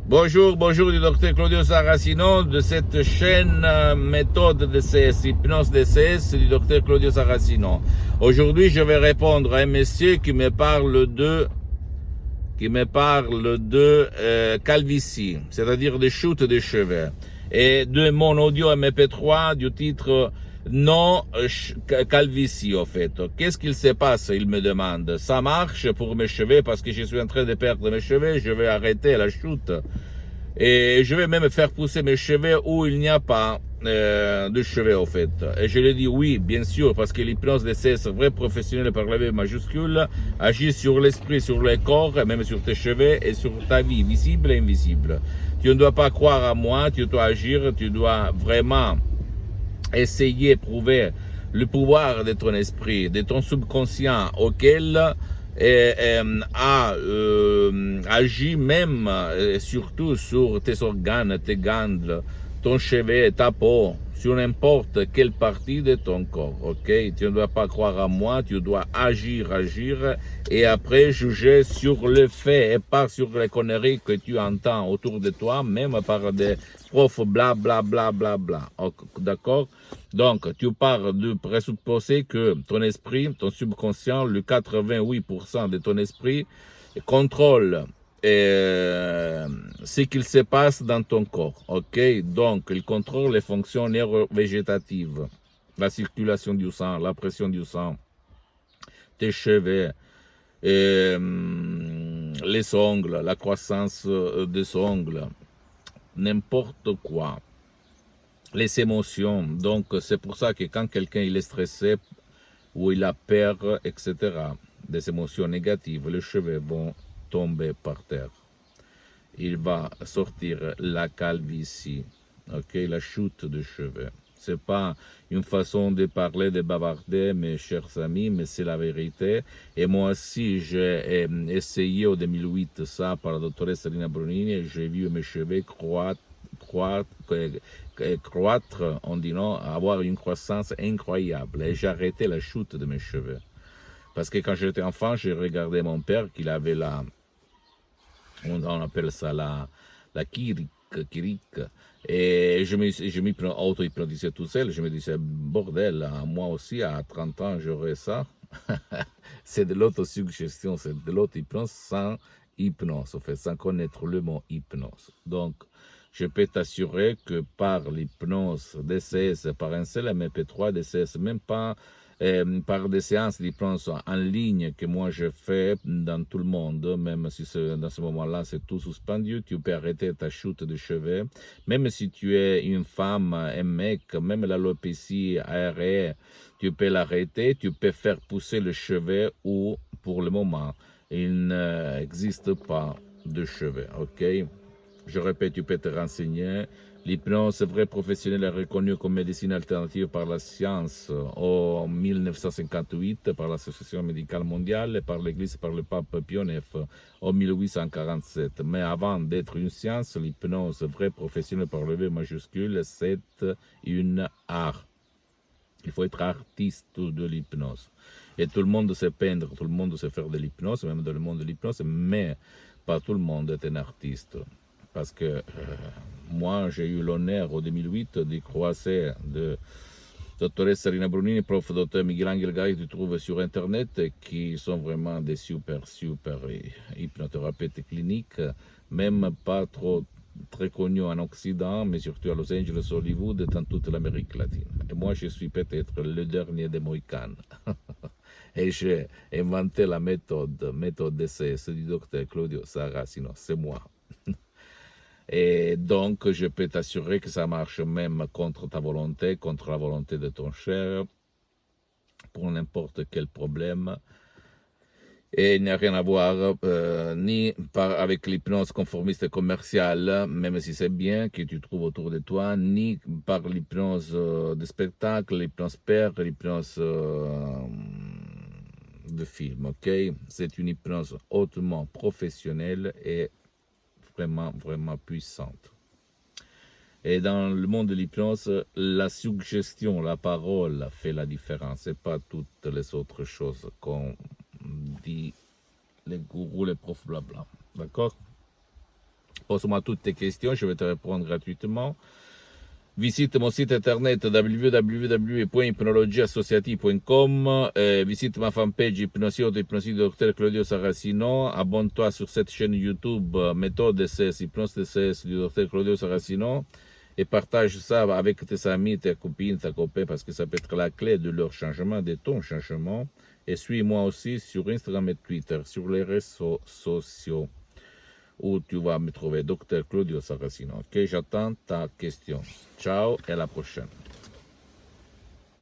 Bonjour, bonjour du docteur Claudio Saracino de cette chaîne méthode DCS, hypnose DCS du docteur Claudio Saracino. Aujourd'hui, je vais répondre à un monsieur qui me parle de calvitie, c'est-à-dire de chute de cheveux, et de mon audio MP3 du titre non calvitie en fait. Qu'est-ce qu'il se passe? Il me demande. Ça marche pour mes cheveux parce que je suis en train de perdre mes cheveux, je vais arrêter la chute. Et je vais même faire pousser mes cheveux où il n'y a pas de cheveux au fait. Et je lui dis oui, bien sûr, parce que l'hypnose DCS, vrai professionnel par la V majuscule, agit sur l'esprit, sur le corps, et même sur tes cheveux et sur ta vie, visible et invisible. Tu ne dois pas croire à moi, tu dois agir, tu dois vraiment essayer, prouver le pouvoir de ton esprit, de ton subconscient auquel agit même surtout sur tes organes, tes glandes, ton cheveu, ta peau, sur n'importe quelle partie de ton corps, ok? Tu ne dois pas croire à moi, tu dois agir, et après juger sur le fait et pas sur les conneries que tu entends autour de toi, même par des profs bla bla bla bla bla, d'accord? Donc, tu pars de présupposer que ton esprit, ton subconscient, le 88% de ton esprit contrôle ce qu'il se passe dans ton corps, ok? Donc, il contrôle les fonctions neurovégétatives, la circulation du sang, la pression du sang, tes cheveux, les ongles, la croissance des ongles, n'importe quoi, les émotions. Donc, c'est pour ça que quand quelqu'un il est stressé ou il a peur, etc., des émotions négatives, les cheveux vont tomber par terre. Il va sortir la calvitie, ok, la chute de cheveux. C'est pas une façon de parler, de bavarder, mes chers amis, mais c'est la vérité. Et moi aussi, j'ai essayé en 2008 ça par la doctoresse Lina Brunini et j'ai vu mes cheveux croître, on dit non, avoir une croissance incroyable. Et j'ai arrêté la chute de mes cheveux. Parce que quand j'étais enfant, j'ai regardé mon père qu'il avait on appelle ça la kirik. Et je m'y auto-hypnotisais tout seul. Je me disais, bordel, moi aussi, à 30 ans, j'aurais ça. C'est de l'autosuggestion, c'est de l'auto-hypnose sans hypnose, en fait, sans connaître le mot hypnose. Donc, je peux t'assurer que par l'hypnose DCS, par un seul MP3 DCS, même pas par des séances d'hypnose en ligne que moi je fais dans tout le monde, même si dans ce moment-là c'est tout suspendu, tu peux arrêter ta chute de cheveux, même si tu es une femme, un mec, même l'alopécie aérienne, tu peux l'arrêter, tu peux faire pousser le cheveu où pour le moment il n'existe pas de cheveux, ok? Je répète, tu peux te renseigner. L'hypnose vrai professionnelle est reconnue comme médecine alternative par la science en 1958 par l'Association médicale mondiale et par l'Église par le pape Pie IX en 1847. Mais avant d'être une science, l'hypnose vrai professionnelle par le V majuscule, c'est une art. Il faut être artiste de l'hypnose. Et tout le monde sait peindre, tout le monde sait faire de l'hypnose, même dans le monde de l'hypnose, mais pas tout le monde est un artiste. Parce que moi, j'ai eu l'honneur en 2008 de croiser de doctoresse Rina Brunini, prof docteur Miguel Angel Gay, tu trouves sur Internet, qui sont vraiment des super hypnothérapeutes cliniques, même pas trop très connus en Occident, mais surtout à Los Angeles, Hollywood et dans toute l'Amérique latine. Et moi, je suis peut-être le dernier des Mohicans. Et j'ai inventé la méthode DCS du docteur Claudio Saracino, c'est moi. Et donc, je peux t'assurer que ça marche même contre ta volonté, contre la volonté de ton cher, pour n'importe quel problème. Et il n'y a rien à voir ni avec l'hypnose conformiste commerciale, même si c'est bien que tu trouves autour de toi, ni par l'hypnose de spectacle, l'hypnose père, l'hypnose de film, ok? C'est une hypnose hautement professionnelle et vraiment, vraiment puissante. Et dans le monde de l'hypnose, la suggestion, la parole fait la différence et pas toutes les autres choses qu'on dit les gourous, les profs, blabla. D'accord? Pose-moi toutes tes questions, je vais te répondre gratuitement. Visite mon site internet www.hypnologieassociative.com, visite ma fanpage Hypnosie du Dr Claudio Saracino, abonne-toi sur cette chaîne YouTube Méthode DCS, Hypnose DCS du Dr Claudio Saracino et partage ça avec tes amis, tes copines, tes copains parce que ça peut être la clé de leur changement, de ton changement. Et suis-moi aussi sur Instagram et Twitter, sur les réseaux sociaux où tu vas me trouver, Dr Claudio Saracino. Ok, j'attends ta question. Ciao et à la prochaine.